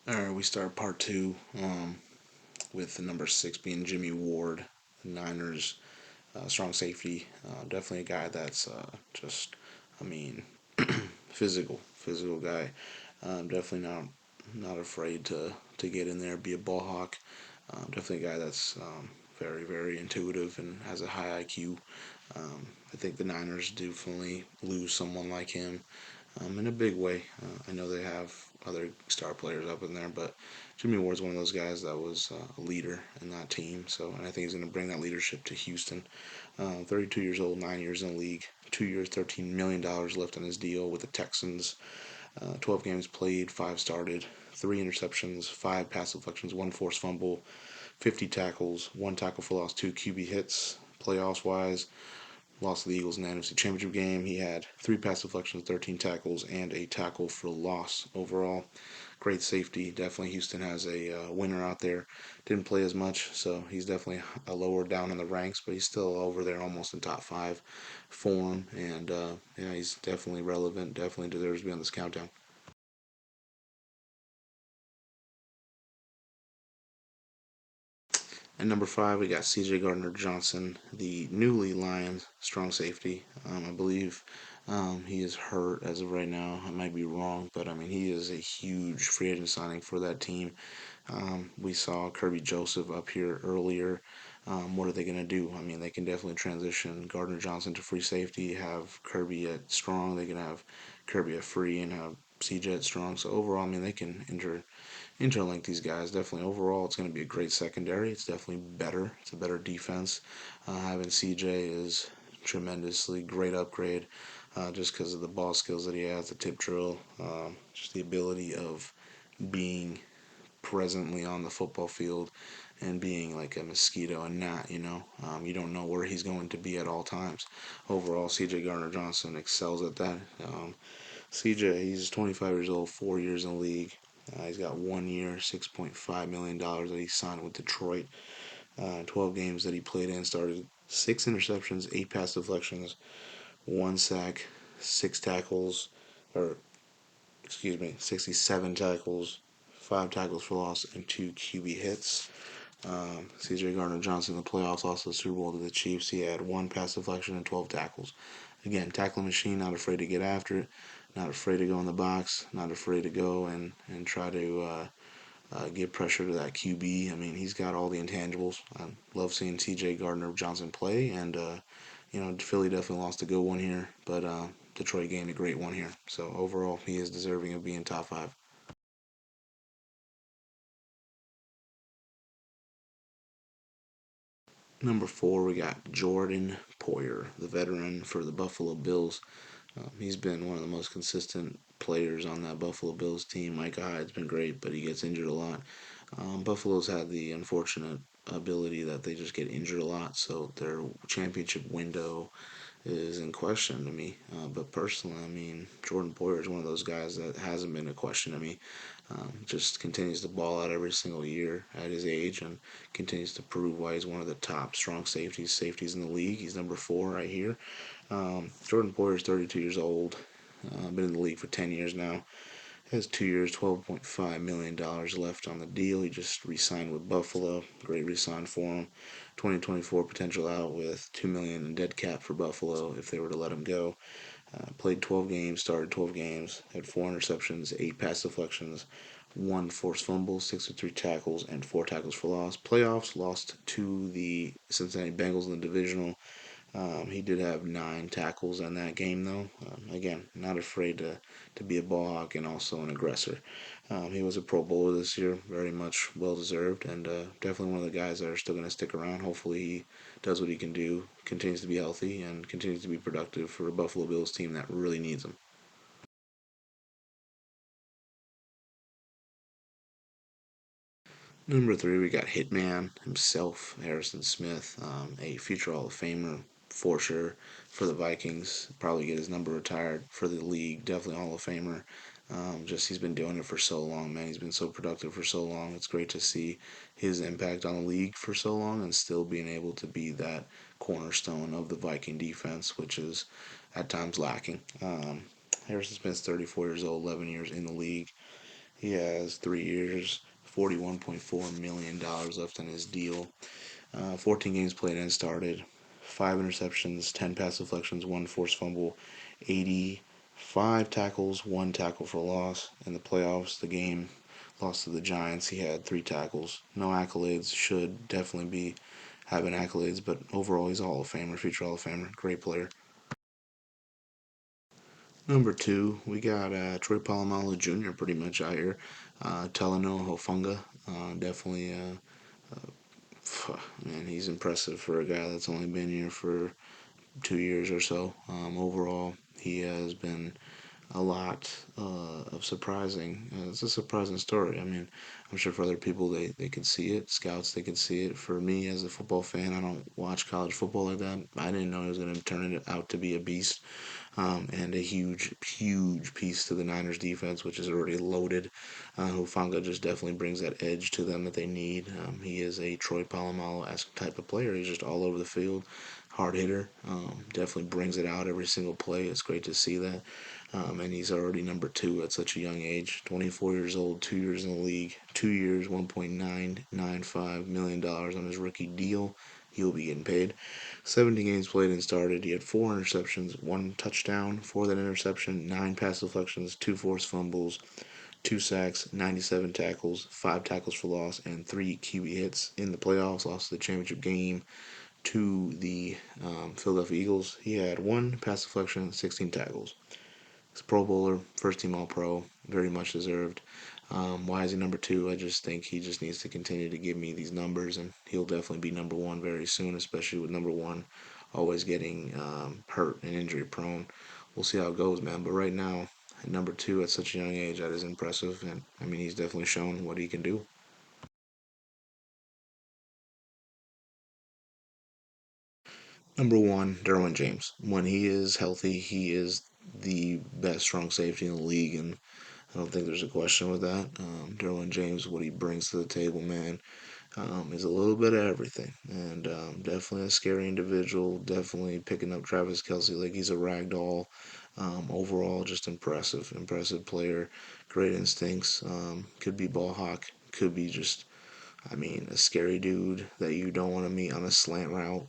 All right, we start part two with the number six being Jimmie Ward, Niners strong safety. Definitely a guy that's I mean, physical guy. Definitely not afraid to get in there, be a ball hawk. Definitely a guy that's very intuitive and has a high IQ. I think the Niners definitely lose someone like him in a big way. I know they have other star players up in there, but Jimmie Ward's one of those guys that was a leader in that team. So, and I think he's going to bring that leadership to Houston. 32 years old, 9 years in the league, 2 years, $13 million left on his deal with the Texans. 12 games played, five started, three interceptions, five pass deflections, one forced fumble, 50 tackles, one tackle for loss, two QB hits. Playoffs wise, lost to the Eagles in the NFC Championship game. He had three pass deflections, 13 tackles, and a tackle for loss overall. Great safety. Definitely Houston has a winner out there. Didn't play as much, so he's definitely a lower down in the ranks, but he's still over there almost in top five form. And yeah, he's definitely relevant. Definitely deserves to be on this countdown. And number five, we got C.J. Gardner-Johnson, the newly Lions strong safety. I believe he is hurt as of right now. I might be wrong, but I mean he is a huge free agent signing for that team. We saw Kirby Joseph up here earlier. What are they going to do? I mean, they can definitely transition Gardner Johnson to free safety, have Kirby at strong. They can have Kirby at free and have CJ at strong. So overall, I mean, they can interlink these guys. Definitely overall, it's going to be a great secondary. It's definitely better. It's a better defense. Having CJ is tremendously great upgrade, just because of the ball skills that he has, the tip drill, just the ability of being presently on the football field and being like a mosquito and not, you don't know where he's going to be at all times. Overall, CJ Garner Johnson excels at that. CJ, he's 25 years old, 4 years in the league. He's got 1 year, $6.5 million that he signed with Detroit. 12 games that he played in, started six interceptions, eight pass deflections, one sack, six tackles, or excuse me, 67 tackles, five tackles for loss, and two QB hits. CJ Gardner Johnson in the playoffs, also the Super Bowl to the Chiefs. He had one pass deflection and 12 tackles. Again, tackling machine, not afraid to get after it, not afraid to go in the box, not afraid to go and try to give pressure to that QB. I mean, he's got all the intangibles. I love seeing CJ Gardner Johnson play, and Philly definitely lost a good one here, but Detroit gained a great one here. So overall, he is deserving of being top five. Number four, we got Jordan Poyer, the veteran for the Buffalo Bills. He's been one of the most consistent players on that Buffalo Bills team. Micah Hyde's been great, but he gets injured a lot. Buffalo's had the unfortunate ability that they just get injured a lot, so their championship window is in question to me. But personally, I mean, Jordan Poyer is one of those guys that hasn't been a question to me. Just continues to ball out every single year at his age and continues to prove why he's one of the top strong safeties in the league. He's number four right here. Jordan Poyer is 32 years old. Been in the league for 10 years now. Has 2 years, $12.5 million left on the deal. He just re-signed with Buffalo. Great re-sign for him. 2024 potential out with $2 million in dead cap for Buffalo if they were to let him go. Played 12 games, started 12 games, had four interceptions, eight pass deflections, one forced fumble, 63 tackles, and four tackles for loss. Playoffs lost to the Cincinnati Bengals in the divisional. He did have nine tackles in that game, though. Again, not afraid to be a ball hawk and also an aggressor. He was a Pro Bowler this year, very much well deserved, and definitely one of the guys that are still going to stick around. Hopefully, he does what he can do, continues to be healthy, and continues to be productive for a Buffalo Bills team that really needs him. Number three, we got Hitman himself, Harrison Smith, a future Hall of Famer for sure for the Vikings. Probably get his number retired for the league. Definitely Hall of Famer. Just he's been doing it for so long, man. He's been so productive for so long. It's great to see his impact on the league for so long and still being able to be that cornerstone of the Viking defense, which is at times lacking. Harrison Smith's 34 years old, 11 years in the league. He has 3 years, $41.4 million left on his deal. 14 games played and started, 5 interceptions, 10 pass deflections, 1 forced fumble, 85 tackles, 1 tackle for loss. In the playoffs, the game lost to the Giants. He had 3 tackles. No accolades. Should definitely be having accolades, but overall, he's a Hall of Famer, future Hall of Famer. Great player. Number two, we got Troy Polamalu Jr. pretty much out here. Talanoa Hufanga, definitely, man, he's impressive for a guy that's only been here for 2 years or so. Overall, he has been a lot of surprising. It's a surprising story. I mean, I'm sure for other people they could see it. Scouts they could see it. For me as a football fan, I don't watch college football like that. I didn't know he was going to turn it out to be a beast, and a huge piece to the Niners defense, which is already loaded. Hufanga just definitely brings that edge to them that they need. He is a Troy Polamalu-esque type of player. He's just all over the field, hard hitter. Definitely brings it out every single play. It's great to see that. And he's already number two at such a young age. 24 years old, 2 years in the league, 2 years, $1.995 million on his rookie deal. He'll be getting paid. 70 games played and started. He had 4 interceptions, 1 touchdown for that interception, 9 pass deflections, 2 forced fumbles, 2 sacks, 97 tackles, 5 tackles for loss, and 3 QB hits in the playoffs. Lost the championship game to the Philadelphia Eagles. He had 1 pass deflection, 16 tackles. He's a Pro Bowler, first team All Pro, very much deserved. Why is he number two? I just think he just needs to continue to give me these numbers, and he'll definitely be number one very soon, especially with number one always getting hurt and injury prone. We'll see how it goes, man. But right now, at number two at such a young age, that is impressive, and I mean he's definitely shown what he can do. Number one, Derwin James. When he is healthy, he is the best strong safety in the league, and I don't think there's a question with that. Derwin James, what he brings to the table, man, is a little bit of everything, and definitely a scary individual. Definitely picking up Travis Kelsey like he's a rag doll. Overall, just impressive player, great instincts. Could be ball hawk, could be just I mean, a scary dude that you don't want to meet on a slant route,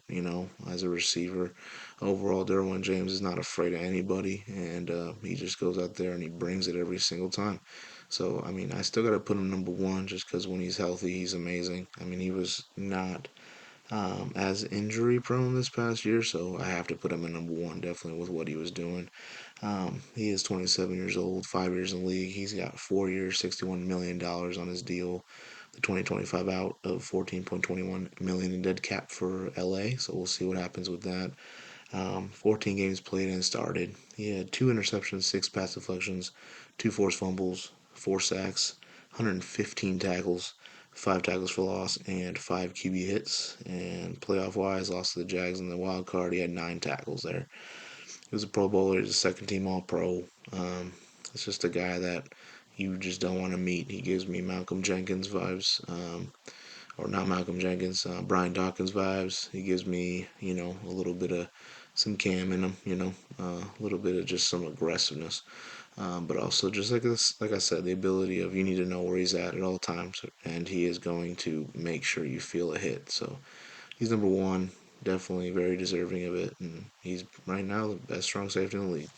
as a receiver. Overall, Derwin James is not afraid of anybody, and he just goes out there and he brings it every single time. So, I mean, I still got to put him number one just because when he's healthy, he's amazing. I mean, he was not as injury prone this past year, so I have to put him at number one, definitely with what he was doing. He is 27 years old, 5 years in the league. He's got 4 years, $61 million on his deal. The 2025 out of 14.21 million in dead cap for LA. So we'll see what happens with that. 14 games played and started. He had 2 interceptions, 6 pass deflections, 2 forced fumbles, 4 sacks, 115 tackles, 5 tackles for loss, and 5 QB hits. And playoff wise, lost to the Jags in the wild card. He had 9 tackles there. He was a Pro Bowler. He's a second team All Pro. It's just a guy that you just don't want to meet. He gives me Malcolm Jenkins vibes, or not Malcolm Jenkins, Brian Dawkins vibes. He gives me, a little bit of some Cam in him, a little bit of just some aggressiveness. But also just like this, like I said, the ability of you need to know where he's at all times, and he is going to make sure you feel a hit. So he's number one, definitely very deserving of it, and he's right now the best strong safety in the league.